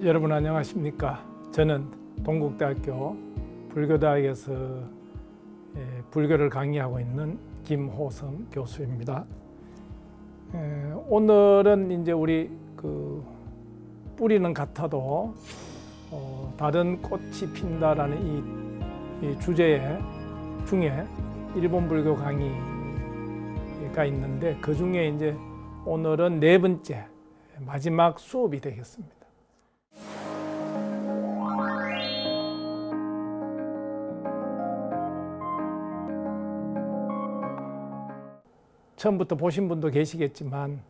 여러분 안녕하십니까? 저는 동국대학교 불교대학에서 불교를 강의하고 있는 김호성 교수입니다. 오늘은 이제 우리 뿌리는 같아도 다른 꽃이 핀다라는 이 주제 중에 일본 불교 강의가 있는데 그 중에 이제 오늘은 네 번째 마지막 수업이 되겠습니다. 처음부터 보신 분도 계시겠지만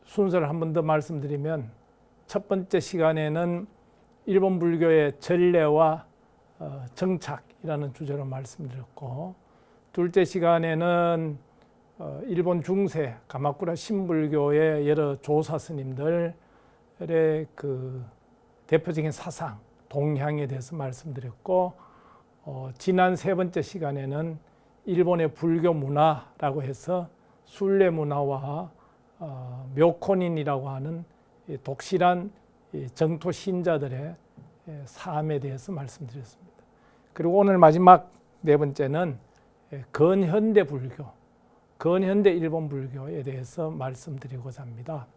순서를 한 번 더 말씀드리면 첫 번째 시간에는 일본 불교의 전례와 정착이라는 주제로 말씀드렸고, 둘째 시간에는 일본 중세 가마쿠라 신불교의 여러 조사 스님들의 그 대표적인 사상, 동향에 대해서 말씀드렸고, 지난 세 번째 시간에는 일본의 불교 문화라고 해서 순례 문화와 묘코닌이라고 하는 독실한 정토 신자들의 삶에 대해서 말씀드렸습니다. 그리고 오늘 마지막 네 번째는 근현대 불교, 근현대 일본 불교에 대해서 말씀드리고자 합니다.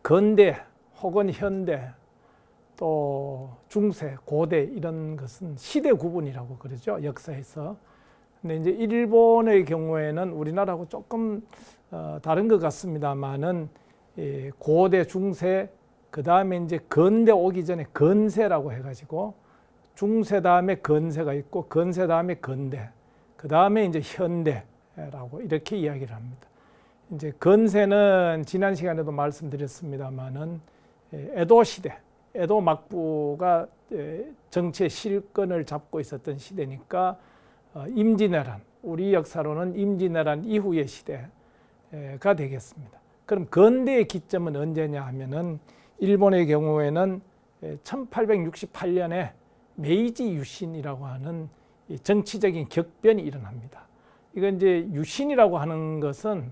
근대 혹은 현대 또 중세, 고대 이런 것은 시대 구분이라고 그러죠, 역사에서. 근데 이제 일본의 경우에는 우리나라하고 조금 다른 것 같습니다만은 고대, 중세, 그 다음에 이제 근대 오기 전에 근세라고 해가지고 중세 다음에 근세가 있고 근세 다음에 근대, 그 다음에 이제 현대라고 이렇게 이야기를 합니다. 이제 근세는 지난 시간에도 말씀드렸습니다만은 에도 시대, 에도 막부가 정치의 실권을 잡고 있었던 시대니까 임진왜란, 우리 역사로는 임진왜란 이후의 시대가 되겠습니다. 그럼 근대의 기점은 언제냐 하면은 일본의 경우에는 1868년에 메이지 유신이라고 하는 정치적인 격변이 일어납니다. 이건 이제 유신이라고 하는 것은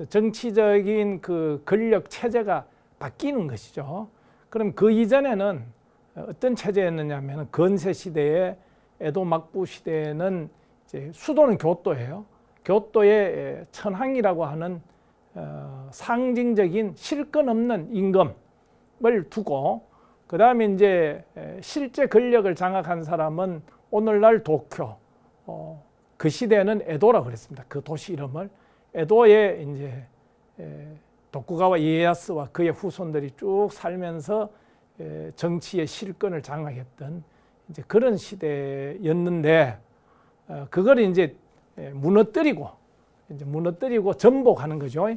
정치적인 그 권력 체제가 바뀌는 것이죠. 그럼 그 이전에는 어떤 체제였느냐 하면 근세 시대에 에도 막부 시대에는 이제 수도는 교토예요. 교토에 천황이라고 하는 상징적인 실권 없는 임금을 두고, 그 다음에 이제 실제 권력을 장악한 사람은 오늘날 도쿄, 그 시대에는 에도라고 그랬습니다. 그 도시 이름을. 에도에 이제 도쿠가와 이에야스와 그의 후손들이 쭉 살면서 정치의 실권을 장악했던 이제 그런 시대였는데, 그걸 이제 무너뜨리고 전복하는 거죠.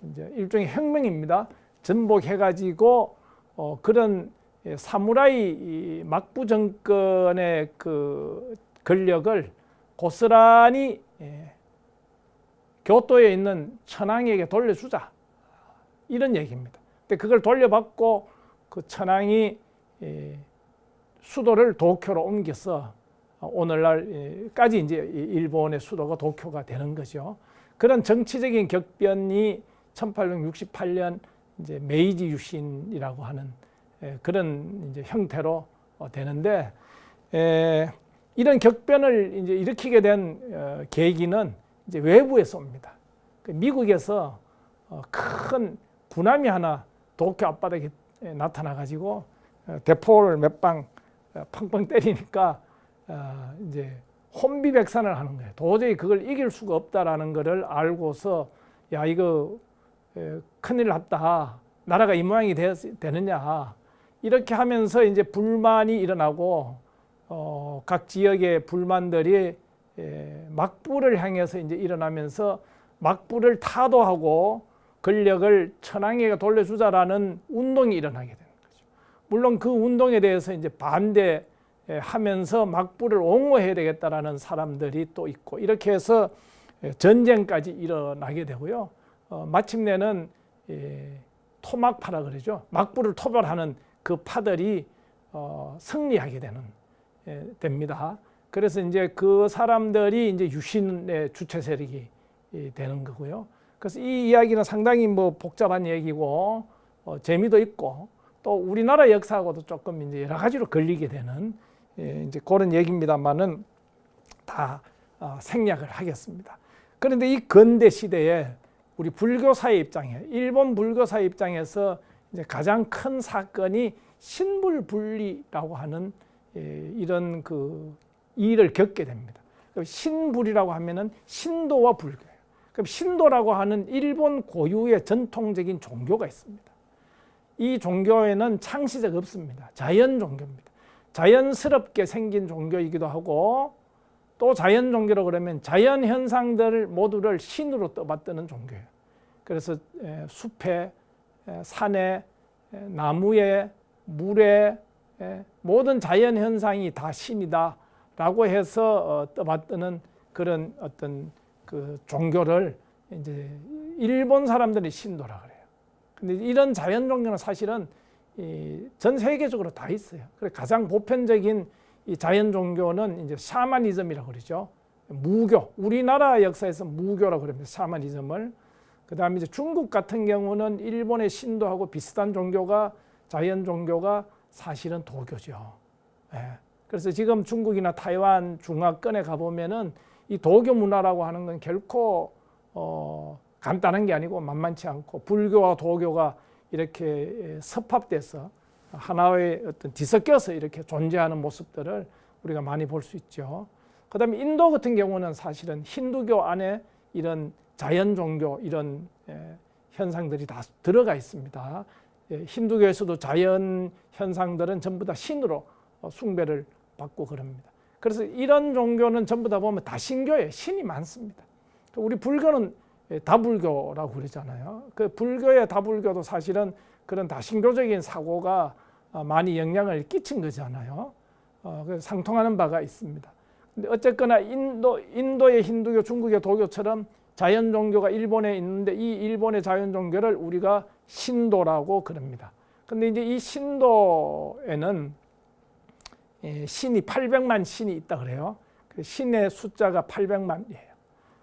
이제 일종의 혁명입니다. 전복해가지고 그런 사무라이 막부 정권의 그 권력을 고스란히 교토에 있는 천황에게 돌려주자, 이런 얘기입니다. 근데 그걸 돌려받고 그 천황이 수도를 도쿄로 옮겨서 오늘날까지 이제 일본의 수도가 도쿄가 되는 거죠. 그런 정치적인 격변이 1868년 이제 메이지 유신이라고 하는 그런 이제 형태로 되는데, 이런 격변을 이제 일으키게 된 계기는 이제 외부에서 옵니다. 미국에서 큰 군함이 하나 도쿄 앞바다에 나타나 가지고 대포를 몇 방 팡팡 때리니까 이제 혼비백산을 하는 거예요. 도저히 그걸 이길 수가 없다라는 것을 알고서, 야, 이거 큰일 났다, 나라가 이 모양이 되느냐, 이렇게 하면서 이제 불만이 일어나고 각 지역의 불만들이 막부를 향해서 이제 일어나면서 막부를 타도하고 권력을 천황에게 돌려주자라는 운동이 일어나게 됩니다. 물론 그 운동에 대해서 이제 반대하면서 막부를 옹호해야 되겠다라는 사람들이 또 있고, 이렇게 해서 전쟁까지 일어나게 되고요. 마침내는 토막파라 그러죠. 막부를 토벌하는 그 파들이 승리하게 됩니다. 그래서 이제 그 사람들이 이제 유신의 주체 세력이 되는 거고요. 그래서 이 이야기는 상당히 복잡한 얘기고 재미도 있고 또 우리나라 역사하고도 조금 이제 여러 가지로 걸리게 되는 이제 그런 얘기입니다만은 다 생략을 하겠습니다. 그런데 이 근대 시대에 우리 불교사의 입장에 일본 불교사의 입장에서 이제 가장 큰 사건이 신불분리라고 하는 이런 그 일을 겪게 됩니다. 신불이라고 하면은 신도와 불교예요. 그럼 신도라고 하는 일본 고유의 전통적인 종교가 있습니다. 이 종교에는 창시자가 없습니다. 자연 종교입니다. 자연스럽게 생긴 종교이기도 하고 또 자연 종교로 그러면 자연 현상들 모두를 신으로 떠받드는 종교예요. 그래서 숲에, 산에, 나무에, 물에 모든 자연 현상이 다 신이다라고 해서 떠받드는 그런 어떤 그 종교를 이제 일본 사람들이 신도라 그래요. 근데 이런 자연 종교는 사실은 전 세계적으로 다 있어요. 그래서 가장 보편적인 이 자연 종교는 이제 샤머니즘이라고 그러죠. 무교, 우리나라 역사에서 무교라고 그럽니다. 샤머니즘을. 그다음에 이제 중국 같은 경우는 일본의 신도하고 비슷한 종교가 자연 종교가 사실은 도교죠. 그래서 지금 중국이나 타이완 중화권에 가보면은 이 도교 문화라고 하는 건 결코 간단한 게 아니고 만만치 않고 불교와 도교가 이렇게 섭합돼서 하나의 어떤 뒤섞여서 이렇게 존재하는 모습들을 우리가 많이 볼 수 있죠. 그다음에 인도 같은 경우는 사실은 힌두교 안에 이런 자연 종교 이런 현상들이 다 들어가 있습니다. 힌두교에서도 자연 현상들은 전부 다 신으로 숭배를 받고 그럽니다. 그래서 이런 종교는 전부 다 보면 다신교예요. 신이 많습니다. 우리 불교는 다불교라고 그러잖아요. 그 불교의 다불교도 사실은 그런 다신교적인 사고가 많이 영향을 끼친 거잖아요. 그래서 상통하는 바가 있습니다. 근데 어쨌거나 인도의 힌두교, 중국의 도교처럼 자연 종교가 일본에 있는데 이 일본의 자연 종교를 우리가 신도라고 그럽니다. 근데 이제 이 신도에는 신이 800만 신이 있다 그래요. 신의 숫자가 800만이에요.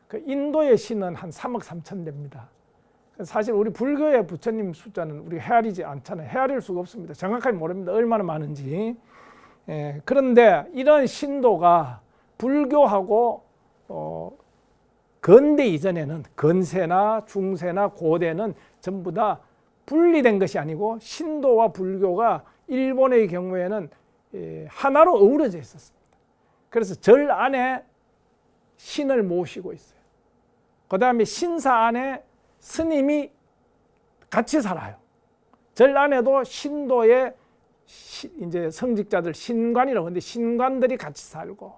그 인도의 신은 한 3억 3천 됩니다. 사실 우리 불교의 부처님 숫자는 우리가 헤아리지 않잖아요. 헤아릴 수가 없습니다. 정확하게 모릅니다. 얼마나 많은지. 그런데 이런 신도가 불교하고 근대 이전에는 근세나 중세나 고대는 전부 다 분리된 것이 아니고 신도와 불교가 일본의 경우에는 하나로 어우러져 있었습니다. 그래서 절 안에 신을 모시고 있어요. 그 다음에 신사 안에 스님이 같이 살아요. 절 안에도 신도의 이제 성직자들 신관이라고 하는데 신관들이 같이 살고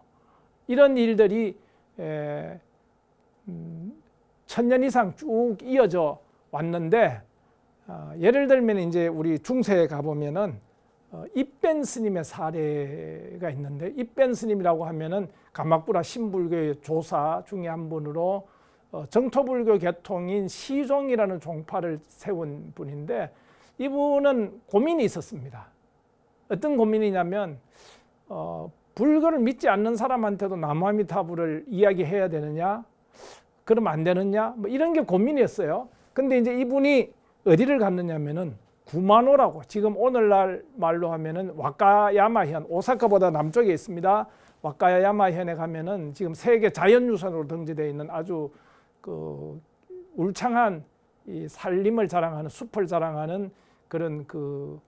이런 일들이 1000년 이상 쭉 이어져 왔는데 예를 들면 이제 우리 중세에 가보면은 입변 스님의 사례가 있는데 입변 스님이라고 하면은 가마쿠라 신불교의 조사 중에 한 분으로 정토불교 계통인 시종이라는 종파를 세운 분인데 이분은 고민이 있었습니다. 어떤 고민이냐면 불교를 믿지 않는 사람한테도 나무아미타불을 이야기해야 되느냐 그러면 안 되느냐 뭐 이런 게 고민이었어요. 근데 이제 이분이 어디를 갔느냐면은 구마노라고 지금 오늘날 말로 하면은 와카야마현 오사카보다 남쪽에 있습니다. 와카야마현에 가면은 지금 세계 자연유산으로 등재되어 있는 아주 그 울창한 이 산림을 자랑하는 숲을 자랑하는 그런 그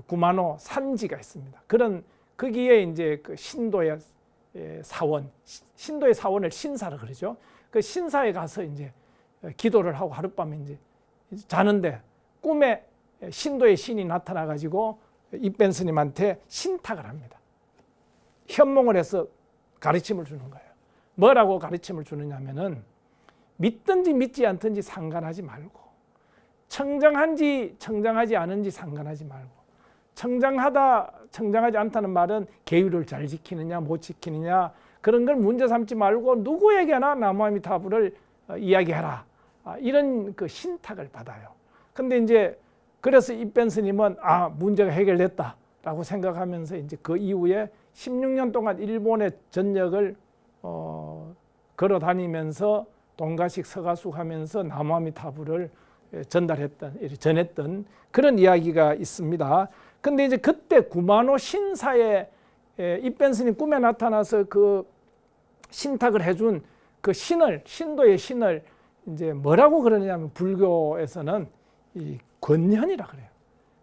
구마노 산지가 있습니다. 그런 거기에 이제 그 신도의 사원, 신도의 사원을 신사라 그러죠. 그 신사에 가서 이제 기도를 하고 하룻밤에 이제 자는데 꿈에 신도의 신이 나타나 가지고 입변 스님한테 신탁을 합니다. 현몽을 해서 가르침을 주는 거예요. 뭐라고 가르침을 주느냐면은 믿든지 믿지 않든지 상관하지 말고 청정한지 청정하지 않은지 상관하지 말고 청정하지 않다는 말은 계율을 잘 지키느냐 못 지키느냐 그런 걸 문제 삼지 말고 누구에게나 나무아미타불을 이야기해라. 이런 그 신탁을 받아요. 근데 이제 그래서 입변 스님은 문제가 해결됐다라고 생각하면서 이제 그 이후에 16년 동안 일본의 전역을 걸어 다니면서 동가식 서가숙 하면서 나무아미타불을 전했던 그런 이야기가 있습니다. 근데 이제 그때 구마노 신사에 입변 스님 꿈에 나타나서 그 신탁을 해준 그 신도의 신을 이제 뭐라고 그러냐면 불교에서는 이 권현이라 그래요.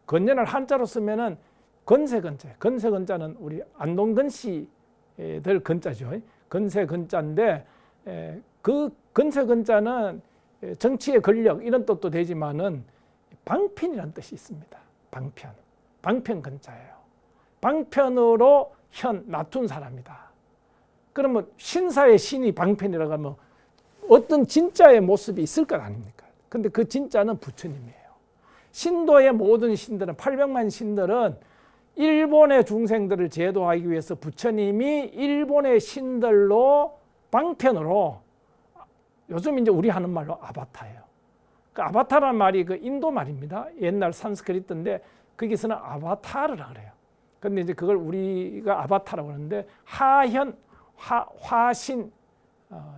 권현을 한자로 쓰면은 건세건자는 우리 안동건 씨들 건자죠. 건세건자인데 그 건세건자는 정치의 권력 이런 뜻도 되지만은 방편이라는 뜻이 있습니다. 방편건자예요. 방편으로 낮춘 사람이다. 그러면 신사의 신이 방편이라고 하면 어떤 진짜의 모습이 있을 것 아닙니까? 근데 그 진짜는 부처님이에요. 신도의 모든 신들은 800만 신들은 일본의 중생들을 제도하기 위해서 부처님이 일본의 신들로 방편으로 요즘 이제 우리 하는 말로 아바타예요. 그 아바타라는 말이 그 인도 말입니다. 옛날 산스크리트인데 거기서는 아바타르라 그래요. 근데 이제 그걸 우리가 아바타라고 하는데 화신,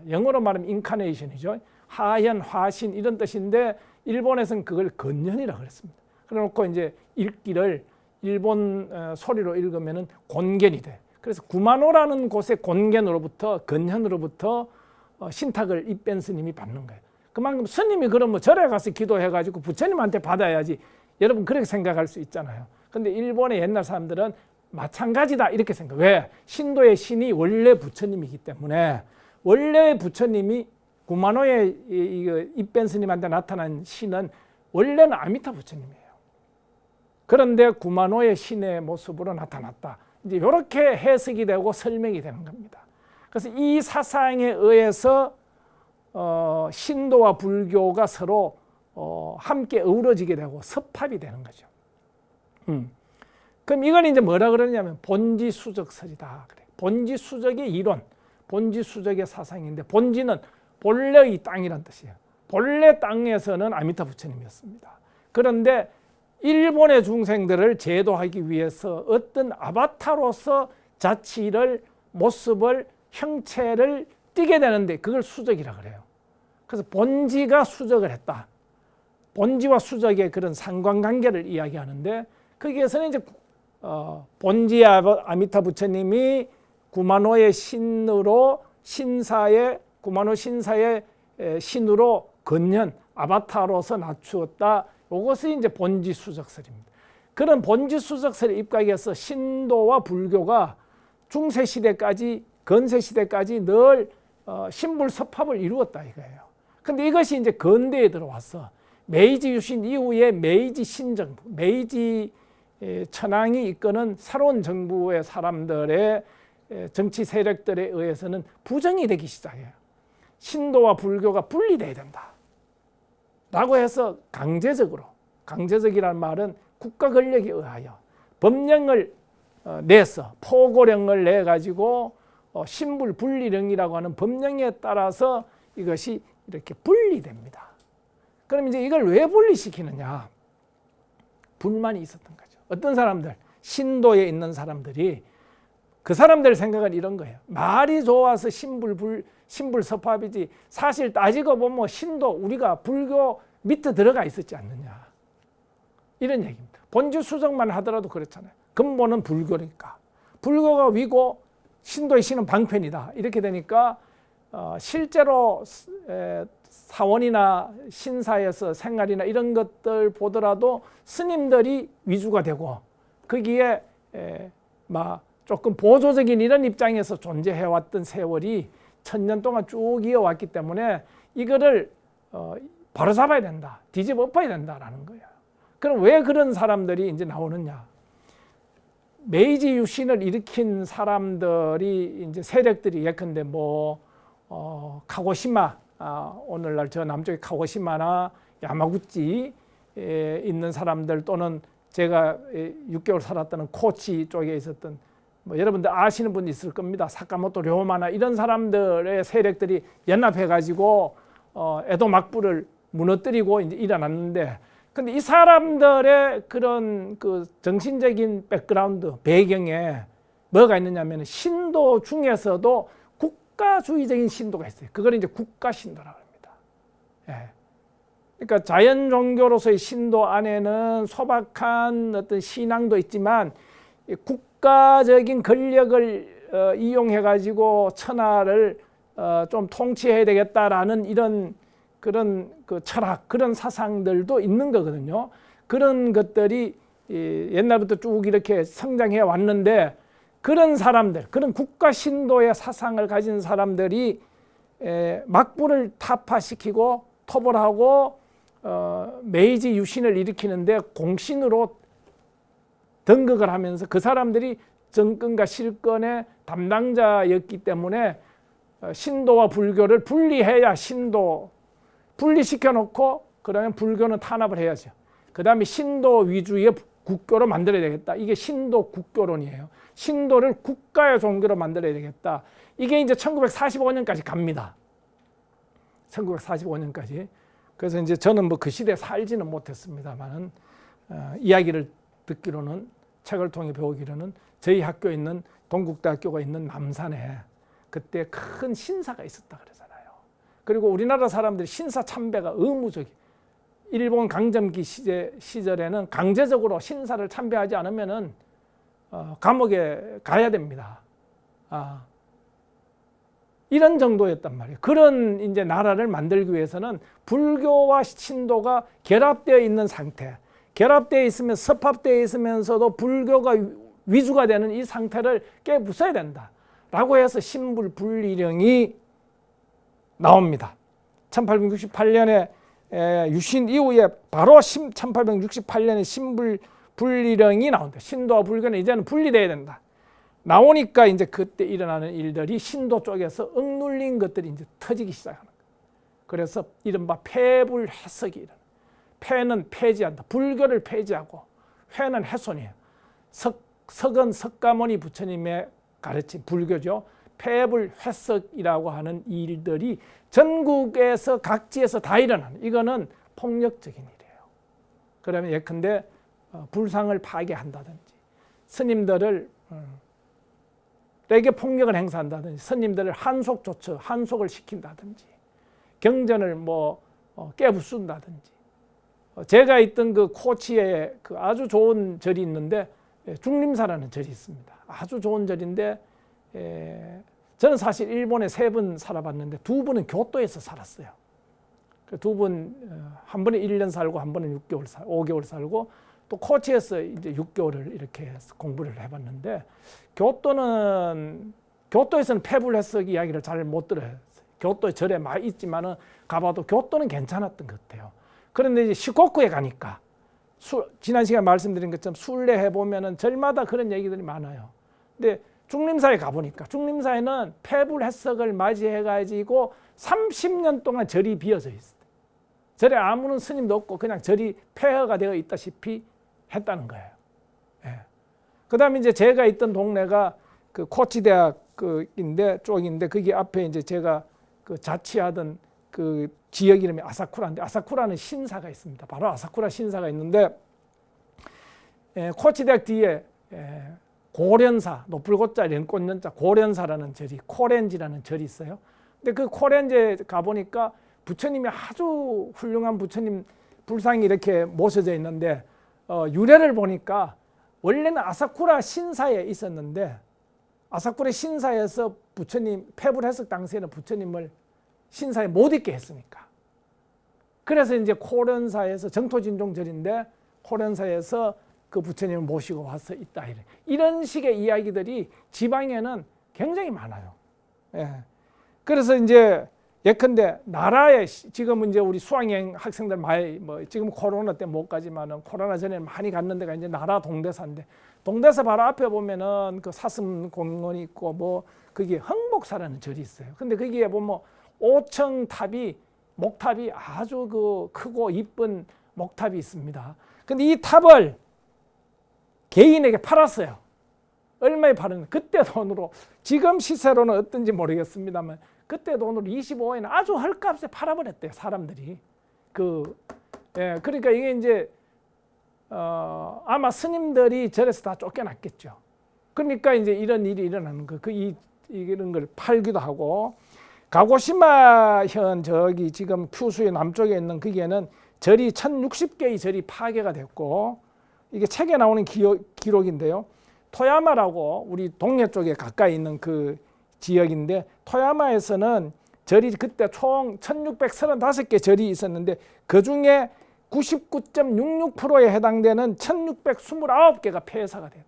영어로 말하면 인카네이션이죠. 하현, 화신 이런 뜻인데 일본에서는 그걸 건현이라고 그랬습니다. 그래놓고 이제 읽기를 일본 소리로 읽으면은 곤겐이 돼. 그래서 구마노라는 곳의 곤겐으로부터 건현으로부터 신탁을 입변 스님이 받는 거예요. 그만큼 스님이 그러면 절에 가서 기도해가지고 부처님한테 받아야지. 여러분 그렇게 생각할 수 있잖아요. 근데 일본의 옛날 사람들은 마찬가지다 이렇게 생각해요. 왜? 신도의 신이 원래 부처님이기 때문에 원래 부처님이 구마노의 입변 스님한테 나타난 신은 원래는 아미타 부처님이에요. 그런데 구마노의 신의 모습으로 나타났다. 이제 이렇게 해석이 되고 설명이 되는 겁니다. 그래서 이 사상에 의해서 신도와 불교가 서로 함께 어우러지게 되고 섭합이 되는 거죠. 그럼 이건 이제 뭐라 그러냐면 본지수적설이다. 그래. 본지수적의 이론, 본지수적의 사상인데 본지는 본래의 땅이란 뜻이에요. 본래 땅에서는 아미타 부처님이었습니다. 그런데 일본의 중생들을 제도하기 위해서 어떤 아바타로서 자치를, 모습을, 형체를 띠게 되는데 그걸 수적이라 그래요. 그래서 본지가 수적을 했다. 본지와 수적의 그런 상관관계를 이야기하는데 거기에서는 이제 본지 아미타 부처님이 구마노의 신으로 구마노 신사의 신으로 건현 아바타로서 낮추었다. 이것이 이제 본지수적설입니다. 그런 본지수적설에 입각해서 신도와 불교가 중세시대까지 건세시대까지 늘 신불섭합을 이루었다 이거예요. 근데 이것이 이제 근대에 들어와서 메이지 유신 이후에 메이지 신정부, 메이지 천황이 이끄는 새로운 정부의 사람들의 정치 세력들에 의해서는 부정이 되기 시작해요. 신도와 불교가 분리돼야 된다 라고 해서 강제적이라는 말은 국가 권력에 의하여 법령을 내서 포고령을 내가지고 신불 분리령이라고 하는 법령에 따라서 이것이 이렇게 분리됩니다. 그럼 이제 이걸 왜 분리시키느냐? 불만이 있었던 거죠. 어떤 사람들, 신도에 있는 사람들이 그 사람들 생각은 이런 거예요. 말이 좋아서 신불섭합이지 사실 따지고 보면 신도 우리가 불교 밑에 들어가 있었지 않느냐. 이런 얘기입니다. 본주수정만 하더라도 그렇잖아요. 근본은 불교니까. 불교가 위고 신도의 신은 방편이다. 이렇게 되니까 실제로 사원이나 신사에서 생활이나 이런 것들 보더라도 스님들이 위주가 되고 거기에 막 조금 보조적인 이런 입장에서 존재해왔던 세월이 1000년 동안 쭉 이어왔기 때문에 이거를 바로잡아야 된다. 뒤집어 엎어야 된다라는 거예요. 그럼 왜 그런 사람들이 이제 나오느냐? 메이지 유신을 일으킨 사람들이 이제 세력들이 예컨대 카고시마, 오늘날 저 남쪽의 카고시마나 야마구치에 있는 사람들 또는 제가 6개월 살았던 코치 쪽에 있었던 여러분들 아시는 분이 있을 겁니다. 사카모토 료마나 이런 사람들의 세력들이 연합해가지고 에도 막부를 무너뜨리고 이제 일어났는데, 근데 이 사람들의 그런 그 정신적인 백그라운드 배경에 뭐가 있느냐면 신도 중에서도 국가주의적인 신도가 있어요. 그걸 이제 국가신도라고 합니다. 예. 그러니까 자연 종교로서의 신도 안에는 소박한 어떤 신앙도 있지만 국가적인 권력을 이용해 가지고 천하를 좀 통치해야 되겠다라는 이런 그런 그 철학, 그런 사상들도 있는 거거든요. 그런 것들이 옛날부터 쭉 이렇게 성장해 왔는데, 그런 사람들, 그런 국가 신도의 사상을 가진 사람들이 막부를 타파시키고 토벌하고 메이지 유신을 일으키는데 공신으로 등극을 하면서 그 사람들이 정권과 실권의 담당자였기 때문에 신도와 불교를 분리해야 분리시켜 놓고 그러면 불교는 탄압을 해야죠. 그 다음에 신도 위주의 국교로 만들어야 되겠다. 이게 신도 국교론이에요. 신도를 국가의 종교로 만들어야 되겠다. 이게 이제 1945년까지 갑니다. 1945년까지. 그래서 이제 저는 뭐 그 시대에 살지는 못했습니다만은 이야기를 듣기로는, 책을 통해 배우기로는 저희 학교에 있는 동국대학교가 있는 남산에 그때 큰 신사가 있었다 그러잖아요. 그리고 우리나라 사람들이 신사 참배가 의무적이. 일본 강점기 시절에는 강제적으로 신사를 참배하지 않으면은 감옥에 가야 됩니다. 이런 정도였단 말이에요. 그런 이제 나라를 만들기 위해서는 불교와 신도가 결합되어 있는 상태, 결합되어 있으면 섭합되어 있으면서도 불교가 위주가 되는 이 상태를 깨부숴야 된다라고 해서 신불분리령이 나옵니다. 1868년에 유신 이후에 바로 1868년에 신불분리령이 나온다. 신도와 불교는 이제는 분리돼야 된다. 나오니까 이제 그때 일어나는 일들이 신도 쪽에서 억눌린 것들이 이제 터지기 시작하는 거예요. 그래서 이른바 폐불해석이 일어나. 폐는 폐지한다. 불교를 폐지하고 회는 훼손이에요. 석은 석가모니 부처님의 가르침 불교죠. 폐불회석이라고 하는 일들이 전국에서 각지에서 다 일어나는, 이거는 폭력적인 일이에요. 그러면 예컨대 불상을 파괴한다든지, 스님들을 에게 폭력을 행사한다든지, 스님들을 한속을 시킨다든지, 경전을 깨부순다든지. 제가 있던 그 코치에 그 아주 좋은 절이 있는데, 중림사라는 절이 있습니다. 아주 좋은 절인데, 저는 사실 일본에 3번 살아봤는데 2번은 교토에서 살았어요. 그 2번, 한 번은 1년 살고 한 번은 5개월 살고, 또 코치에서 이제 6개월을 이렇게 공부를 해봤는데, 교토에서는 폐불해석 이야기를 잘 못 들어요. 교토에 절에 많이 있지만은 가봐도 교토는 괜찮았던 것 같아요. 그런데 이제 시코쿠에 가니까 지난 시간에 말씀드린 것처럼 순례해 보면은 절마다 그런 얘기들이 많아요. 근데 중림사에 가보니까 중림사에는 폐불해석을 맞이해 가지고 30년 동안 절이 비어져 있어요. 절에 아무런 스님도 없고 그냥 절이 폐허가 되어 있다시피 했다는 거예요. 예. 그다음에 이제 제가 있던 동네가 그 코치대학 쪽인데 거기 앞에 이제 제가 그 자취하던 그 지역 이름이 아사쿠라인데, 아사쿠라는 신사가 있습니다. 바로 아사쿠라 신사가 있는데, 코치대학 뒤에 고련사, 노풀고자 련꽃연자 고련사라는 절이, 코렌지라는 절이 있어요. 근데 그 코렌지에 가보니까 부처님이 아주 훌륭한 부처님 불상이 이렇게 모셔져 있는데, 유래를 보니까 원래는 아사쿠라 신사에 있었는데, 아사쿠라 신사에서 부처님 폐불해석 당시에는 부처님을 신사에 못 있게 했으니까, 그래서 이제 코련사에서 정토진종절인데 코련사에서 그 부처님을 모시고 와서 있다, 이런 식의 이야기들이 지방에는 굉장히 많아요. 예. 그래서 이제 예컨대 나라에 지금 이제 우리 수학여행 학생들 많이 지금 코로나 때문에 못 가지만은 코로나 전에 많이 갔는 데가 이제 나라 동대사인데, 동대사 바로 앞에 보면은 그 사슴공원이 있고 거기에 흥복사라는 절이 있어요. 근데 거기에 보면 5층 탑이, 목탑이 아주 그 크고 이쁜 목탑이 있습니다. 근데 이 탑을 개인에게 팔았어요. 얼마에 팔았는데, 그때 돈으로, 지금 시세로는 어떤지 모르겠습니다만 그때 돈으로 25엔에 아주 헐값에 팔아버렸대요, 사람들이. 그러니까 이게 이제 아마 스님들이 절에서 다 쫓겨났겠죠. 그러니까 이제 이런 일이 일어나는 거, 이런 걸 팔기도 하고. 가고시마현 저기 지금 큐슈의 남쪽에 있는 거기에는 절이 1060개의 절이 파괴가 됐고, 이게 책에 나오는 기록인데요. 토야마라고 우리 동해 쪽에 가까이 있는 그 지역인데, 토야마에서는 절이 그때 총 1635개 절이 있었는데 그 중에 99.66%에 해당되는 1629개가 폐사가 돼요.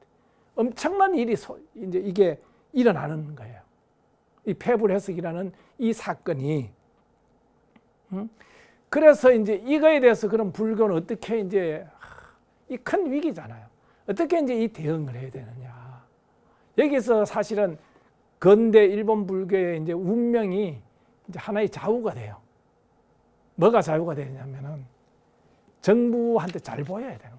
엄청난 일이 이제 이게 일어나는 거예요. 이 폐불해석이라는 이 사건이. 그래서 이제 이거에 대해서 그럼 불교는 어떻게 이제 이 큰 위기잖아요. 어떻게 이제 이 대응을 해야 되느냐. 여기서 사실은 근대 일본 불교의 이제 운명이 이제 하나의 좌우가 돼요. 뭐가 좌우가 되냐면은 정부한테 잘 보여야 되는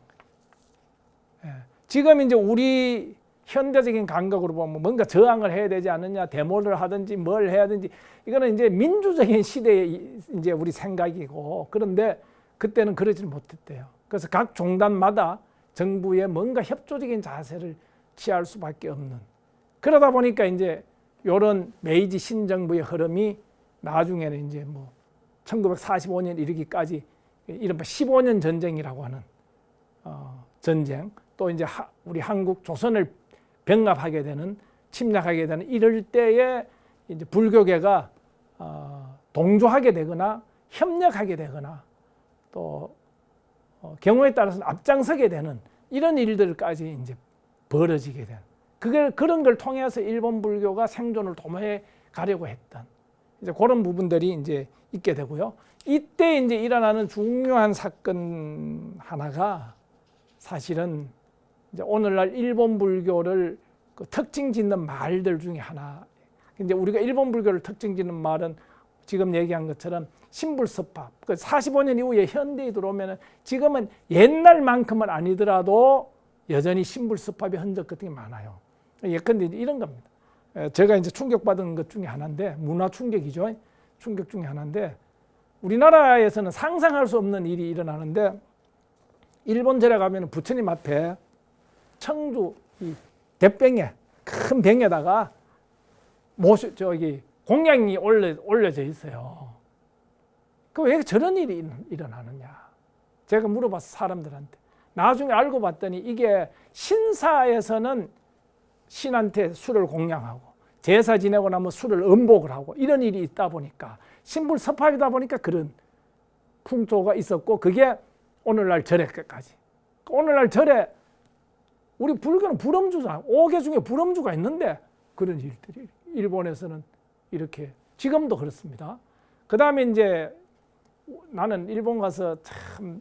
거예요. 예. 지금 이제 우리 현대적인 감각으로 보면 뭔가 저항을 해야 되지 않느냐, 데모를 하든지 뭘 해야 되는지, 이거는 이제 민주적인 시대의 이제 우리 생각이고, 그런데 그때는 그러지 못했대요. 그래서 각 종단마다 정부에 뭔가 협조적인 자세를 취할 수밖에 없는. 그러다 보니까 이제 이런 메이지 신정부의 흐름이 나중에는 이제 뭐 1945년 이르기까지 이른바 15년 전쟁이라고 하는 전쟁, 또 이제 우리 한국 조선을 병합하게 되는, 침략하게 되는 이럴 때에 이제 불교계가 동조하게 되거나 협력하게 되거나 또 경우에 따라서는 앞장서게 되는 이런 일들까지 이제 벌어지게 되는, 그런 걸 통해서 일본 불교가 생존을 도모해 가려고 했던 이제 그런 부분들이 이제 있게 되고요. 이때 이제 일어나는 중요한 사건 하나가 사실은 이제 오늘날 일본 불교를 그 특징 짓는 말들 중에 하나. 이제 우리가 일본 불교를 특징 짓는 말은 지금 얘기한 것처럼 신불섭합. 그 45년 이후에 현대에 들어오면은 지금은 옛날만큼은 아니더라도 여전히 신불섭합의 흔적 같은 게 많아요. 예컨대 이런 겁니다. 제가 이제 충격받은 것 중에 하나인데, 문화 충격이죠. 충격 중에 하나인데, 우리나라에서는 상상할 수 없는 일이 일어나는데, 일본 절에 가면 부처님 앞에 청주 이 대병에, 큰 병에다가 공양이 올려져 있어요. 그 왜 저런 일이 일어나느냐. 제가 물어봤어, 사람들한테. 나중에 알고 봤더니 이게 신사에서는 신한테 술을 공양하고, 제사 지내고 나면 술을 음복을 하고, 이런 일이 있다 보니까, 신불섭합이다 보니까 그런 풍토가 있었고, 그게 오늘날 절에까지. 오늘날 절에 우리 불교는 불엄주잖아. 5개 중에 불엄주가 있는데 그런 일들이 일본에서는 이렇게 지금도 그렇습니다. 그 다음에 이제 나는 일본 가서 참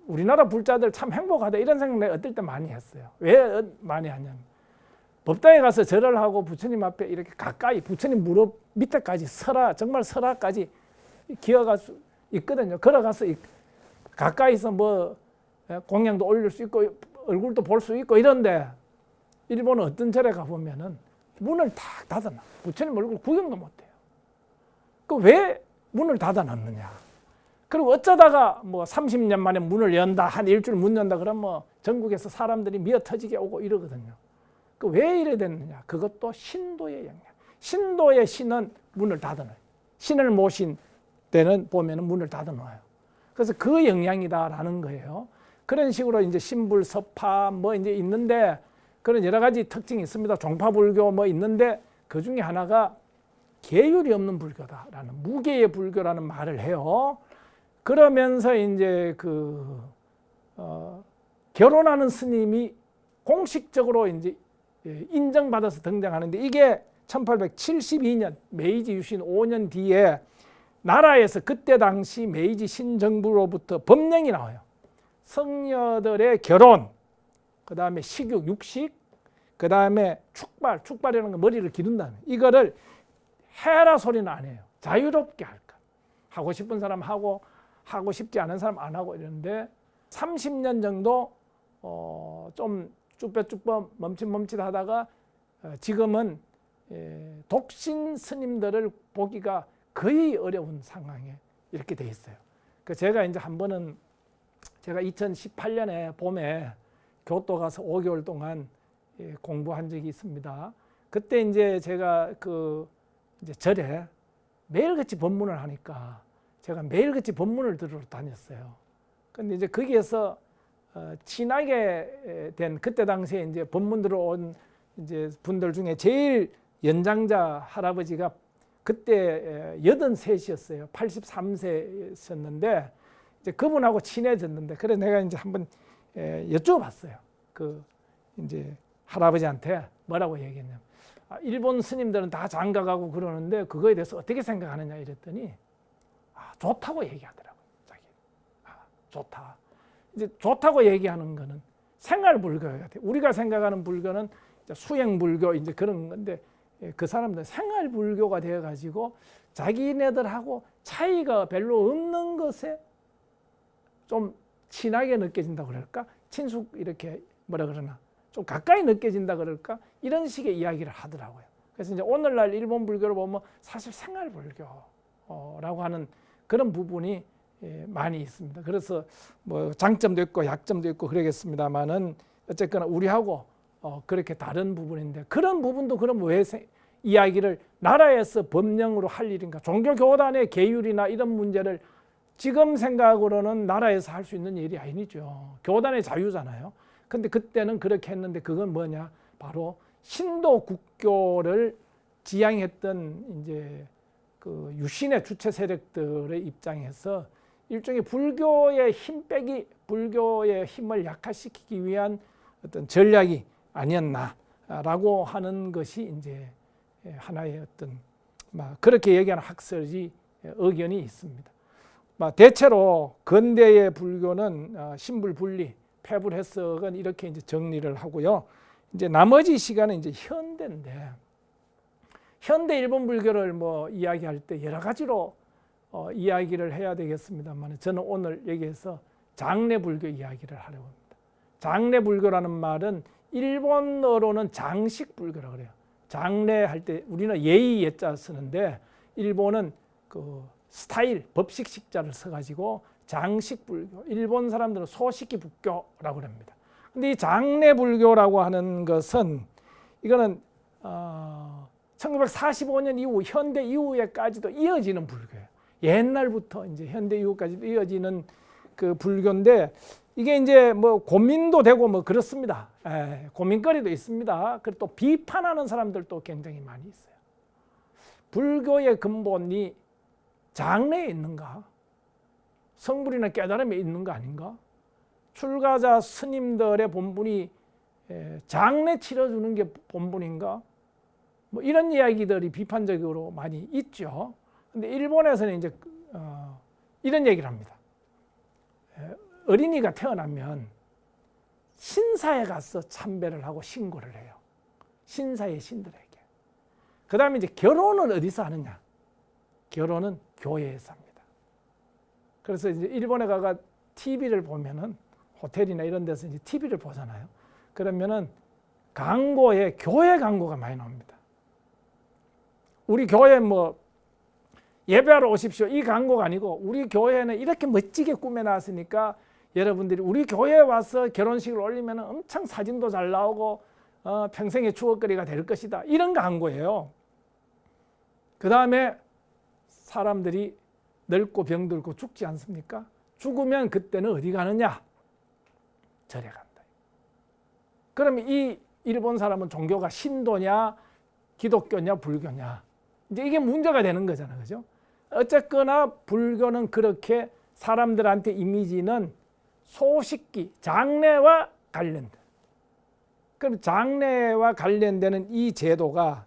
우리나라 불자들 참 행복하다 이런 생각 내가 어떨 때 많이 했어요. 왜 많이 하냐면, 법당에 가서 절을 하고 부처님 앞에 이렇게 가까이 부처님 무릎 밑에까지 정말 설화까지 기어갈 수 있거든요. 걸어가서 가까이서 뭐 공양도 올릴 수 있고 얼굴도 볼 수 있고 이런데, 일본은 어떤 절에 가보면은 문을 탁 닫아놔. 부처님 얼굴 구경도 못해요. 그 왜 문을 닫아놨느냐. 그리고 어쩌다가 뭐 30년 만에 문을 연다, 한 일주일 문 연다 그러면 뭐 전국에서 사람들이 미어 터지게 오고 이러거든요. 그 왜 이래 됐느냐. 그것도 신도의 영향. 신도의 신은 문을 닫아놔요. 신을 모신 때는 보면은 문을 닫아놔요. 그래서 그 영향이다라는 거예요. 그런 식으로 이제 신불섭합 뭐 이제 있는데, 그런 여러 가지 특징이 있습니다. 종파불교 뭐 있는데, 그 중에 하나가 계율이 없는 불교다라는, 무계의 불교라는 말을 해요. 그러면서 이제 결혼하는 스님이 공식적으로 이제 인정받아서 등장하는데, 이게 1872년 메이지 유신 5년 뒤에 나라에서 그때 당시 메이지 신정부로부터 법령이 나와요. 성녀들의 결혼, 그 다음에 식육, 육식, 그 다음에 축발이라는 거 머리를 기른다는, 이거를 해라 소리는 안 해요. 자유롭게 할까. 하고 싶은 사람 하고 싶지 않은 사람 안 하고 이러는데, 30년 정도 좀 쭈뼛쭈뼛 멈칫멈칫 하다가 지금은 독신 스님들을 보기가 거의 어려운 상황에 이렇게 돼 있어요. 제가 이제 한 번은 제가 2018년에 봄에 교토 가서 5개월 동안 공부한 적이 있습니다. 그때 이제 제가 이제 절에 매일같이 법문을 하니까 제가 매일같이 법문을 들으러 다녔어요. 근데 이제 거기에서 친하게 된 그때 당시에 이제 법문으로 온 이제 분들 중에 제일 연장자 할아버지가 그때 83이었어요. 83세였는데 이제 그분하고 친해졌는데 그래 내가 이제 한번 여쭤봤어요. 그 이제 할아버지한테 뭐라고 얘기했냐면 일본 스님들은 다 장가가고 그러는데 그거에 대해서 어떻게 생각하느냐 이랬더니 좋다고 얘기하더라고요. 자기 좋다. 이제 좋다고 얘기하는 거는 생활 불교 같아요. 우리가 생각하는 불교는 수행 불교 이제 그런 건데 그 사람들은 생활 불교가 되어 가지고 자기네들하고 차이가 별로 없는 것에 좀 친하게 느껴진다 그럴까? 친숙 이렇게 뭐라 그러나 좀 가까이 느껴진다 그럴까? 이런 식의 이야기를 하더라고요. 그래서 이제 오늘날 일본 불교를 보면 사실 생활 불교라고 하는 그런 부분이 많이 있습니다. 그래서 뭐 장점도 있고 약점도 있고 그러겠습니다만은 어쨌거나 우리하고 그렇게 다른 부분인데 그런 부분도 그럼 왜 이야기를 나라에서 법령으로 할 일인가? 종교교단의 계율이나 이런 문제를 지금 생각으로는 나라에서 할 수 있는 일이 아니죠. 교단의 자유잖아요. 근데 그때는 그렇게 했는데 그건 뭐냐? 바로 신도 국교를 지향했던 이제 그 유신의 주체 세력들의 입장에서 일종의 불교의 힘 빼기, 불교의 힘을 약화시키기 위한 어떤 전략이 아니었나라고 하는 것이 이제 하나의 어떤 그렇게 얘기하는 학설이 의견이 있습니다. 대체로 근대의 불교는 신불분리, 폐불해석은 이렇게 이제 정리를 하고요. 이제 나머지 시간은 이제 현대인데 현대 일본 불교를 뭐 이야기할 때 여러 가지로 이야기를 해야 되겠습니다만 저는 오늘 여기에서 장례 불교 이야기를 하려고 합니다. 장례 불교라는 말은 일본어로는 장식 불교라고 그래요. 장례할 때 우리는 예의 예자 쓰는데 일본은 그 스타일 법식 식자를 써가지고 장식 불교, 일본 사람들은 소식기 불교라고 합니다. 근데 이 장례 불교라고 하는 것은 이거는 1945년 이후 현대 이후에까지도 이어지는 불교예요. 옛날부터 이제 현대 이후까지도 이어지는 그 불교인데 이게 이제 뭐 고민도 되고 뭐 그렇습니다. 고민거리도 있습니다. 그리고 또 비판하는 사람들도 굉장히 많이 있어요. 불교의 근본이 장래에 있는가? 성불이나 깨달음에 있는 거 아닌가? 출가자 스님들의 본분이 장래 치러주는 게 본분인가? 뭐 이런 이야기들이 비판적으로 많이 있죠. 근데 일본에서는 이제 이런 얘기를 합니다. 어린이가 태어나면 신사에 가서 참배를 하고 신고를 해요. 신사의 신들에게. 그 다음에 이제 결혼은 어디서 하느냐? 결혼은 교회에서 합니다. 그래서 이제 일본에 가가 TV를 보면은 호텔이나 이런 데서 이제 TV를 보잖아요. 그러면은 광고에 교회 광고가 많이 나옵니다. 우리 교회 뭐 예배하러 오십시오. 이 광고가 아니고 우리 교회는 이렇게 멋지게 꾸며놨으니까 여러분들이 우리 교회에 와서 결혼식을 올리면 엄청 사진도 잘 나오고 평생의 추억거리가 될 것이다. 이런 광고예요. 그 다음에 사람들이 늙고 병들고 죽지 않습니까? 죽으면 그때는 어디 가느냐? 절에 간다. 그러면 이 일본 사람은 종교가 신도냐, 기독교냐, 불교냐? 이제 이게 문제가 되는 거잖아요. 그죠? 어쨌거나 불교는 그렇게 사람들한테 이미지는 소식기, 장례와 관련된. 그럼 장례와 관련되는 이 제도가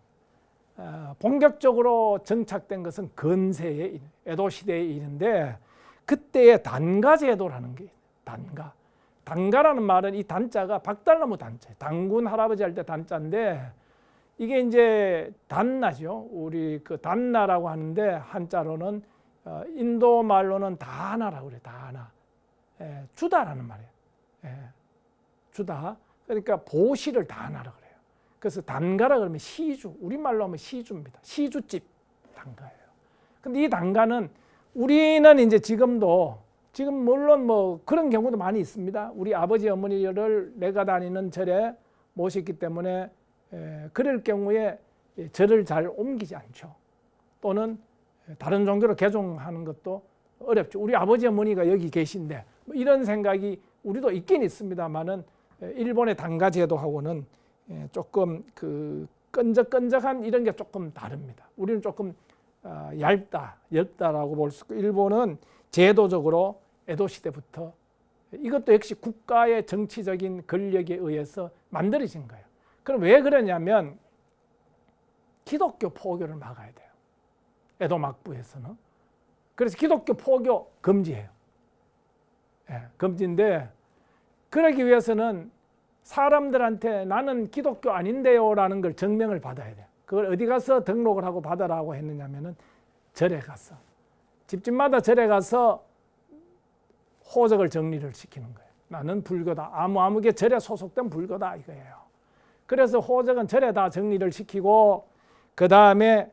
본격적으로 정착된 것은 근세의 에도 시대에 있는데 그때의 단가 제도라는 게 단가. 단가라는 말은 이 단자가 박달나무 단자예요. 당군 할아버지 할 때 단자인데 이게 이제 단나죠. 우리 그 단나라고 하는데 한자로는 인도 말로는 다나라고 그래요. 다나. 주다라는 말이에요. 주다. 그러니까 보시를 다나라고 그래요. 그래서 단가라 그러면 시주, 우리말로 하면 시주입니다. 시주집 단가예요. 근데 이 단가는 우리는 이제 지금도 지금 물론 뭐 그런 경우도 많이 있습니다. 우리 아버지 어머니를 내가 다니는 절에 모셨기 때문에 그럴 경우에 절을 잘 옮기지 않죠. 또는 다른 종교로 개종하는 것도 어렵죠. 우리 아버지 어머니가 여기 계신데 뭐 이런 생각이 우리도 있긴 있습니다만은 일본의 단가 제도하고는 조금 그 끈적끈적한 이런 게 조금 다릅니다. 우리는 조금 얇다라고 볼 수 있고, 일본은 제도적으로 에도 시대부터 이것도 역시 국가의 정치적인 권력에 의해서 만들어진 거예요. 그럼 왜 그러냐면 기독교 포교를 막아야 돼요. 에도 막부에서는. 그래서 기독교 포교 금지해요. 금지인데, 그러기 위해서는 사람들한테 나는 기독교 아닌데요 라는 걸 증명을 받아야 돼요. 그걸 어디 가서 등록을 하고 받으라고 했느냐면은 절에 가서, 집집마다 절에 가서 호적을 정리를 시키는 거예요. 나는 불교다. 아무개 절에 소속된 불교다 이거예요. 그래서 호적은 절에 다 정리를 시키고, 그 다음에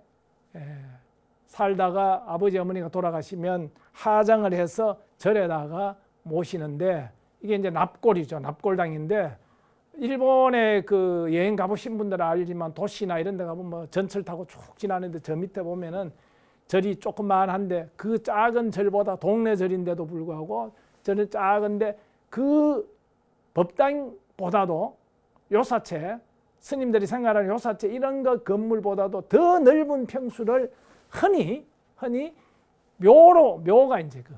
살다가 아버지 어머니가 돌아가시면 하장을 해서 절에다가 모시는데, 이게 이제 납골이죠. 납골당인데, 일본에 그 여행 가보신 분들은 알지만 도시나 이런 데 가보면 뭐 전철 타고 쭉 지나는데 저 밑에 보면은 절이 조그만한데, 그 작은 절보다 동네 절인데도 불구하고 저는 작은데 그 법당보다도 요사체, 스님들이 생활하는 요사체 이런 거 건물보다도 더 넓은 평수를 흔히 묘가 이제 그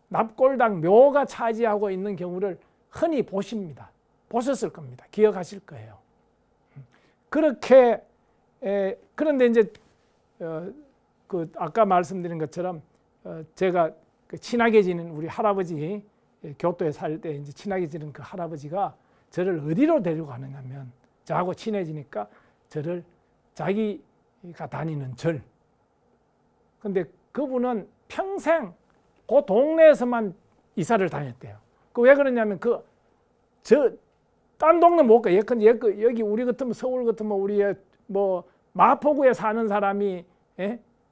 납골당 묘가 차지하고 있는 경우를 흔히 보십니다. 보셨을 겁니다. 기억하실 거예요. 그렇게 그런데 이제 그 아까 말씀드린 것처럼 제가 그 친하게 지낸 우리 할아버지, 교토에 살 때 이제 친하게 지낸 그 할아버지가 저를 어디로 데려가느냐면, 저하고 친해지니까 저를 자기가 다니는 절. 근데 그분은 평생 그 동네에서만 이사를 다녔대요. 그 왜 그러냐면 딴 동네 못 가. 여기 우리 같으면 서울 같으면 우리의 뭐 마포구에 사는 사람이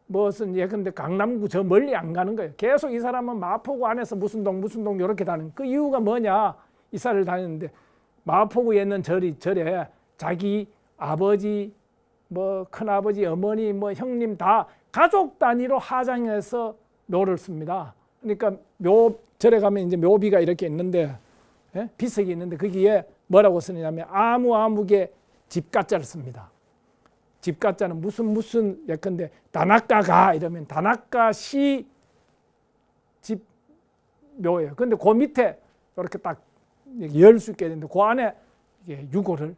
무슨 예컨대 강남구 저 멀리 안 가는 거예요. 계속 이 사람은 마포구 안에서 무슨 동 이렇게 다니는. 그 이유가 뭐냐? 이사를 다녔는데 마포구에 있는 절에 자기 아버지, 뭐 큰아버지, 어머니, 뭐 형님 다 가족 단위로 하장해서 묘를 씁니다. 그러니까 절에 가면 이제 묘비가 이렇게 있는데, 비석이 있는데 거기에 뭐라고 쓰느냐면 아무개 집가자를 씁니다. 집가자는 무슨 예컨대 다나카가 이러면 다나카시 집 묘예요. 근데 그 밑에 이렇게 딱 열 수 있게 되는데 그 안에 유골을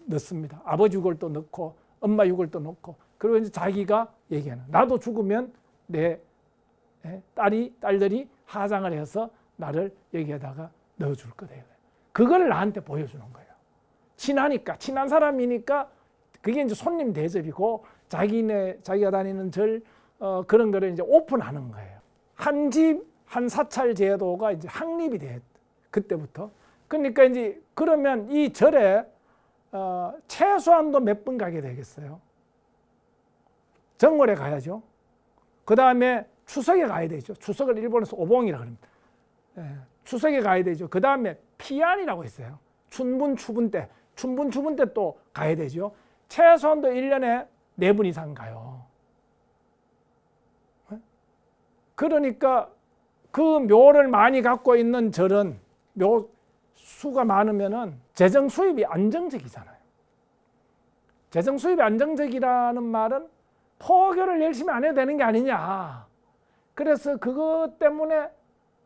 넣습니다. 아버지 유골도 넣고 엄마 유골도 넣고, 그리고 이제 자기가 얘기하는, 나도 죽으면 내 딸들이 하장을 해서 나를 여기에다가 넣어줄 거다. 그걸 나한테 보여주는 거예요. 친하니까, 친한 사람이니까 그게 이제 손님 대접이고, 자기가 다니는 절 그런 거를 이제 오픈하는 거예요. 한 집, 한 사찰 제도가 이제 확립이 돼. 그때부터. 그러니까 이제 그러면 이 절에 최소한도 몇 번 가게 되겠어요. 정월에 가야죠. 그 다음에 추석에 가야 되죠. 추석을 일본에서 오봉이라고 합니다. 추석에 가야 되죠. 그 다음에 피안이라고 있어요. 춘분, 추분 때 또 가야 되죠. 최소한도 1년에 4번 이상 가요. 그러니까 그 묘를 많이 갖고 있는 절은 묘 수가 많으면은 재정 수입이 안정적이잖아요. 재정 수입이 안정적이라는 말은 포교를 열심히 안 해도 되는 게 아니냐. 그래서 그것 때문에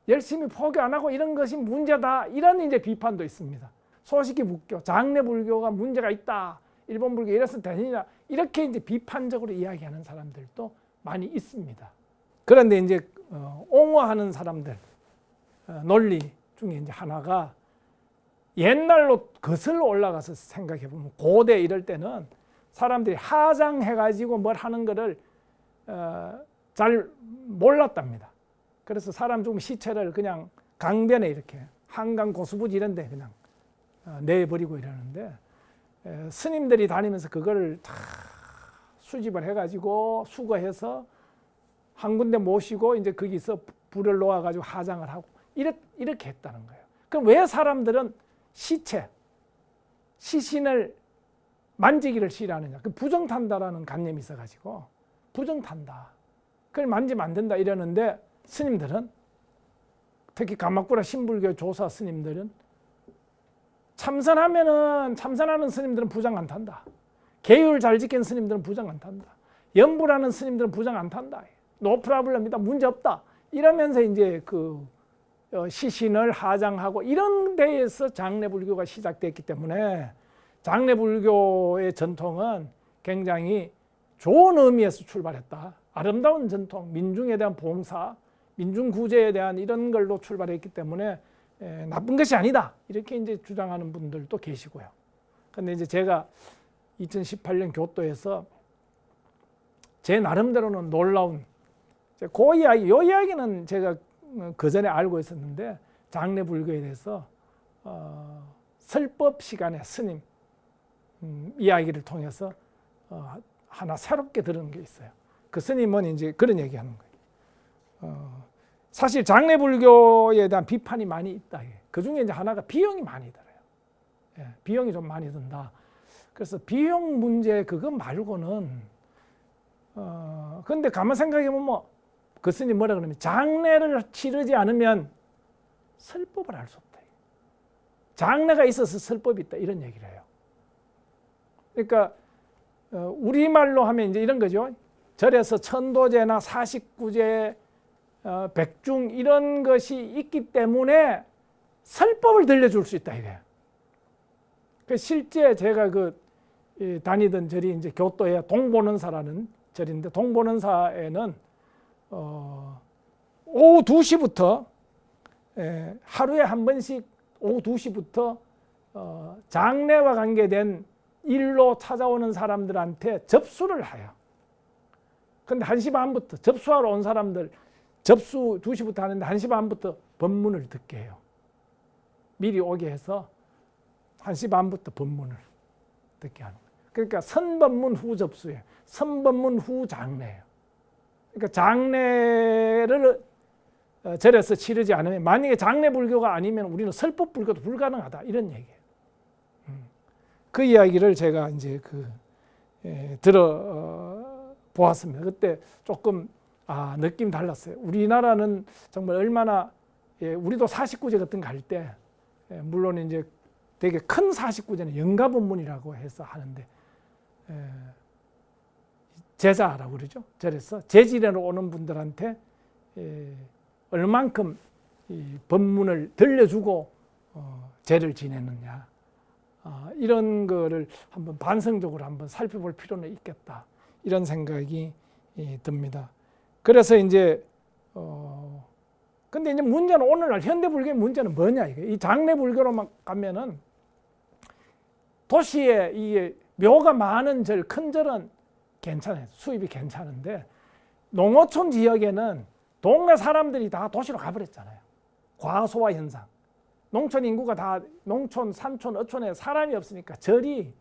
열심히 포교 안 하고 이런 것이 문제다. 이런 이제 비판도 있습니다. 소식이 불교, 장례 불교가 문제가 있다. 일본 불교 이래서 되느냐. 이렇게 이제 비판적으로 이야기하는 사람들도 많이 있습니다. 그런데 이제 옹호하는 사람들 논리 중에 이제 하나가, 옛날로 거슬러 올라가서 생각해 보면 고대 이럴 때는 사람들이 하장해가지고 뭘 하는 거를 잘 몰랐답니다. 그래서 사람 죽으면 시체를 그냥 강변에 이렇게 한강 고수부지 이런 데 그냥 내버리고 이러는데, 스님들이 다니면서 그거를 다 수집을 해가지고 수거해서 한 군데 모시고 이제 거기서 불을 놓아가지고 하장을 하고 이렇게 했다는 거예요. 그럼 왜 사람들은 시신을 만지기를 싫어하느냐? 그 부정탄다라는 관념이 있어가지고 부정탄다. 그걸 만지면 안 된다 이러는데, 스님들은 특히 가마쿠라 신불교 조사 스님들은 참선하는 스님들은 부장 안 탄다. 계율 잘 지킨 스님들은 부장 안 탄다. 염불하는 스님들은 부장 안 탄다. 노 프라블럼이다. 문제 없다. 이러면서 이제 그 시신을 하장하고 이런 데에서 장례불교가 시작됐기 때문에 장례불교의 전통은 굉장히 좋은 의미에서 출발했다. 아름다운 전통, 민중에 대한 봉사, 민중구제에 대한 이런 걸로 출발했기 때문에 나쁜 것이 아니다. 이렇게 이제 주장하는 분들도 계시고요. 근데 이제 제가 2018년 교토에서 제 나름대로는 놀라운 그 이야기, 이 이야기는 제가 그 전에 알고 있었는데 장례불교에 대해서 설법 시간에 스님 이야기를 통해서 하나 새롭게 들은 게 있어요. 그 스님은 이제 그런 얘기하는 거예요. 사실 장례불교에 대한 비판이 많이 있다. 그 중에 이제 하나가 비용이 많이 들어요. 비용이 좀 많이 든다. 그래서 비용 문제 그거 말고는 근데 가만 생각해 보면 그 스님 뭐라 그러냐면 장례를 치르지 않으면 설법을 할 수 없다. 장례가 있어서 설법이 있다 이런 얘기를 해요. 그러니까 우리말로 하면 이제 이런 거죠. 절에서 천도제나 사식구제, 백중 이런 것이 있기 때문에 설법을 들려줄 수 있다 이래요. 실제 제가 다니던 절이 이제 교토에 동보는사라는 절인데 동보는사에는 오후 2시부터 하루에 한 번씩 오후 2시부터 장례와 관계된 일로 찾아오는 사람들한테 접수를 해요. 근데 1시 반부터 접수하러 온 사람들 접수 2시부터 하는데 1시 반부터 법문을 듣게 해요. 미리 오게 해서 1시 반부터 법문을 듣게 하는 거예요. 그러니까 선법문 후 접수예요. 선법문 후 장례예요. 그러니까 장례를 절에서 치르지 않으면 만약에 장례불교가 아니면 우리는 설법불교도 불가능하다 이런 얘기예요. 그 이야기를 제가 이제 들어 보았습니다. 그때 조금 느낌 달랐어요. 우리나라는 정말 얼마나 우리도 사식구제 같은 거 할 때 물론 이제 되게 큰 사식구제는 영가법문이라고 해서 하는데 제자라고 그러죠. 절에서 제지례로 오는 분들한테 얼만큼 이 법문을 들려주고 제를 지내느냐 이런 거를 한번 반성적으로 한번 살펴볼 필요는 있겠다 이런 생각이 듭니다. 그래서 이제 근데 이제 문제는 오늘날 현대불교의 문제는 뭐냐 이게 이 장례불교로만 가면은 도시에 이게 묘가 많은 절, 큰 절은 괜찮아요. 수입이 괜찮은데 농어촌 지역에는 동네 사람들이 다 도시로 가버렸잖아요. 과소화 현상. 농촌 인구가 다 농촌, 산촌, 어촌에 사람이 없으니까 절이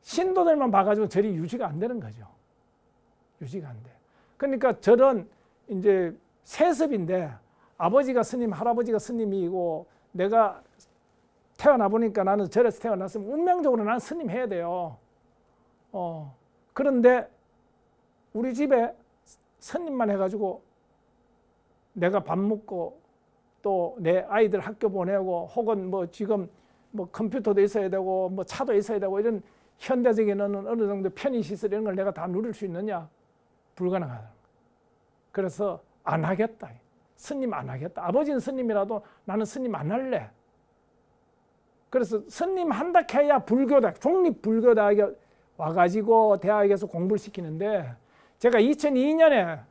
신도들만 봐가지고 절이 유지가 안 되는 거죠. 유지가 안 돼요. 그러니까 절은 이제 세습인데 아버지가 스님, 할아버지가 스님이고 내가 태어나 보니까 나는 절에서 태어났으면 운명적으로 나는 스님 해야 돼요. 그런데 우리 집에 스님만 해가지고 내가 밥 먹고 또 내 아이들 학교 보내고 혹은 뭐 지금 뭐 컴퓨터도 있어야 되고 뭐 차도 있어야 되고 이런 현대적인 어느 정도 편의시설 이런 걸 내가 다 누릴 수 있느냐? 불가능하다. 그래서 안 하겠다. 스님 안 하겠다. 아버지는 스님이라도 나는 스님 안 할래. 그래서 스님 한다 해야 불교대학, 종립불교대학에 와가지고 대학에서 공부를 시키는데 제가 2002년에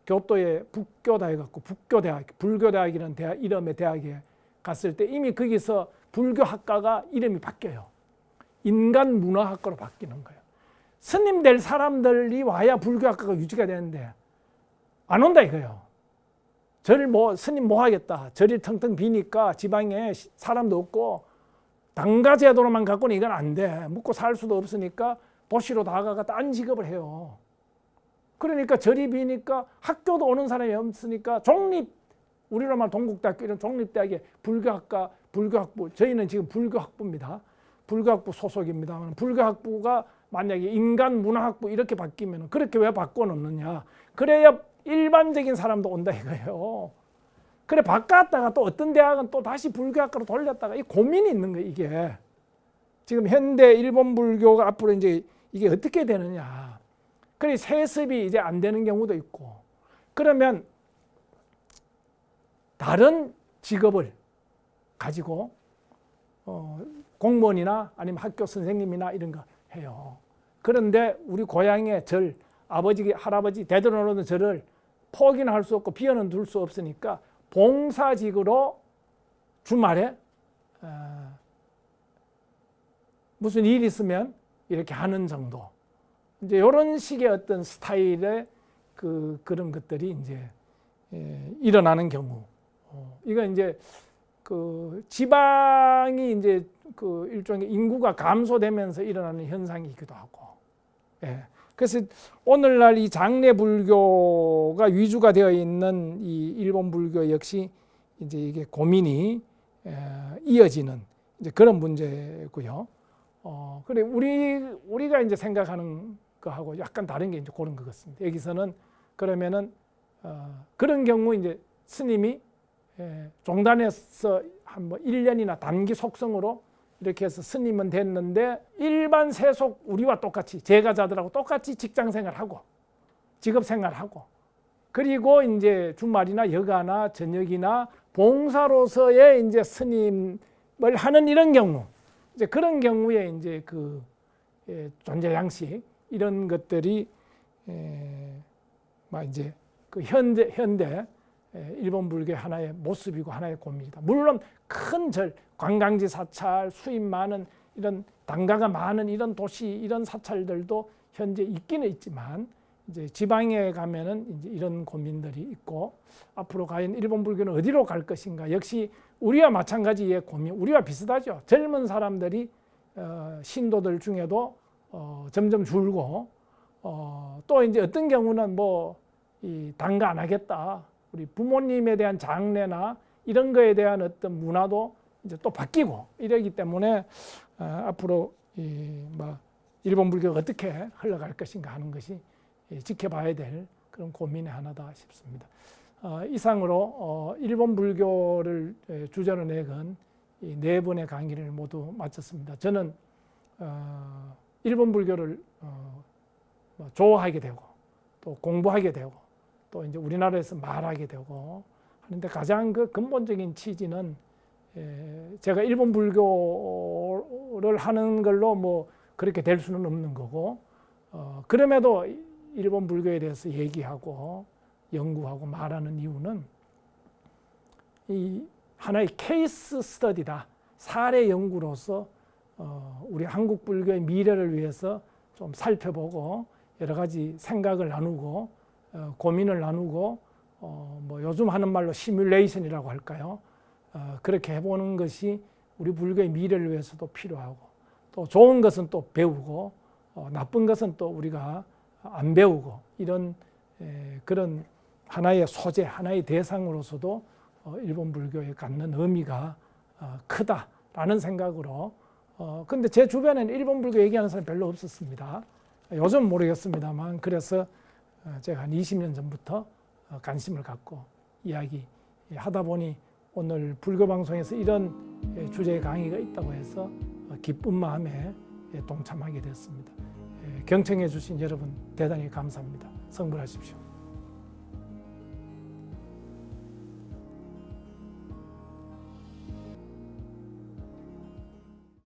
교토에 북교다에 갔고 북교대학, 불교대학이라는 대학, 이름의 대학에 갔을 때 이미 거기서 불교학과가 이름이 바뀌어요. 인간문화학과로 바뀌는 거예요. 스님 될 사람들이 와야 불교학과가 유지가 되는데 안 온다 이거예요. 스님 뭐 하겠다. 절이 텅텅 비니까 지방에 사람도 없고 당가 제도로만 갖고는 이건 안 돼. 먹고 살 수도 없으니까 도시로 다가가 딴 직업을 해요. 그러니까 절이 비니까 학교도 오는 사람이 없으니까 우리로 말 동국대학교 이런 종립대학의 불교학과, 불교학부, 저희는 지금 불교학부입니다. 불교학부 소속입니다. 불교학부가 만약에 인간문화학부 이렇게 바뀌면 그렇게 왜 바꿔놓느냐. 그래야 일반적인 사람도 온다 이거예요. 그래 바꿨다가 또 어떤 대학은 또 다시 불교학과로 돌렸다가 이 고민이 있는 거예요. 이게 지금 현대 일본 불교가 앞으로 이제 이게 어떻게 되느냐. 그래 세습이 이제 안 되는 경우도 있고 그러면 다른 직업을 가지고 공무원이나 아니면 학교 선생님이나 이런 거 해요. 그런데 우리 고향의 절, 아버지, 할아버지 되돌아오는 절을 포기는 할 수 없고 비워는 둘 수 없으니까 봉사직으로 주말에 무슨 일이 있으면 이렇게 하는 정도. 이제 이런 식의 어떤 스타일의 그런 것들이 이제 일어나는 경우. 이거 이제 그 지방이 이제 그 일종의 인구가 감소되면서 일어나는 현상이기도 하고. 예. 그래서 오늘날 이 장례 불교가 위주가 되어 있는 이 일본 불교 역시 이제 이게 고민이 이어지는 이제 그런 문제고요. 그래 우리가 이제 생각하는 거하고 약간 다른 게 이제 그런 것 같습니다. 여기서는 그러면은 그런 경우 이제 스님이 종단에서 한 뭐 1년이나 단기 속성으로 이렇게 해서 스님은 됐는데 일반 세속 우리와 똑같이 제가자들하고 똑같이 직장 생활하고 직업 생활하고 그리고 이제 주말이나 여가나 저녁이나 봉사로서의 이제 스님을 하는 이런 경우 이제 그런 경우에 이제 그 존재 양식 이런 것들이 막 이제 그 현대 일본 불교의 하나의 모습이고 하나의 고민이다. 물론 큰 절, 관광지 사찰, 수입 많은 이런 단가가 많은 이런 도시 이런 사찰들도 현재 있기는 있지만 이제 지방에 가면은 이제 이런 고민들이 있고 앞으로 과연 일본 불교는 어디로 갈 것인가? 역시 우리와 마찬가지의 고민, 우리와 비슷하죠. 젊은 사람들이 신도들 중에도 점점 줄고 또 이제 어떤 경우는 뭐 이 단가 안 하겠다. 우리 부모님에 대한 장례나 이런 거에 대한 어떤 문화도 이제 또 바뀌고 이러기 때문에 앞으로 뭐 일본 불교가 어떻게 흘러갈 것인가 하는 것이 지켜봐야 될 그런 고민의 하나다 싶습니다. 이상으로 일본 불교를 주제로 내건 이 4번의 강의를 모두 마쳤습니다. 저는 일본 불교를 좋아하게 되고 또 공부하게 되고 또 이제 우리나라에서 말하게 되고 하는데 가장 그 근본적인 취지는 제가 일본 불교를 하는 걸로 뭐 그렇게 될 수는 없는 거고 그럼에도 일본 불교에 대해서 얘기하고 연구하고 말하는 이유는 이 하나의 케이스 스터디다. 사례 연구로서 우리 한국 불교의 미래를 위해서 좀 살펴보고 여러 가지 생각을 나누고 고민을 나누고 뭐 요즘 하는 말로 시뮬레이션이라고 할까요? 그렇게 해보는 것이 우리 불교의 미래를 위해서도 필요하고 또 좋은 것은 또 배우고 나쁜 것은 또 우리가 안 배우고 이런 그런 하나의 소재, 하나의 대상으로서도 일본 불교에 갖는 의미가 크다라는 생각으로 근데 제 주변에는 일본 불교 얘기하는 사람이 별로 없었습니다. 요즘 모르겠습니다만 그래서 제가 한 20년 전부터 관심을 갖고 이야기하다 보니 오늘 불교 방송에서 이런 주제의 강의가 있다고 해서 기쁜 마음에 동참하게 됐습니다. 경청해 주신 여러분 대단히 감사합니다. 성불하십시오.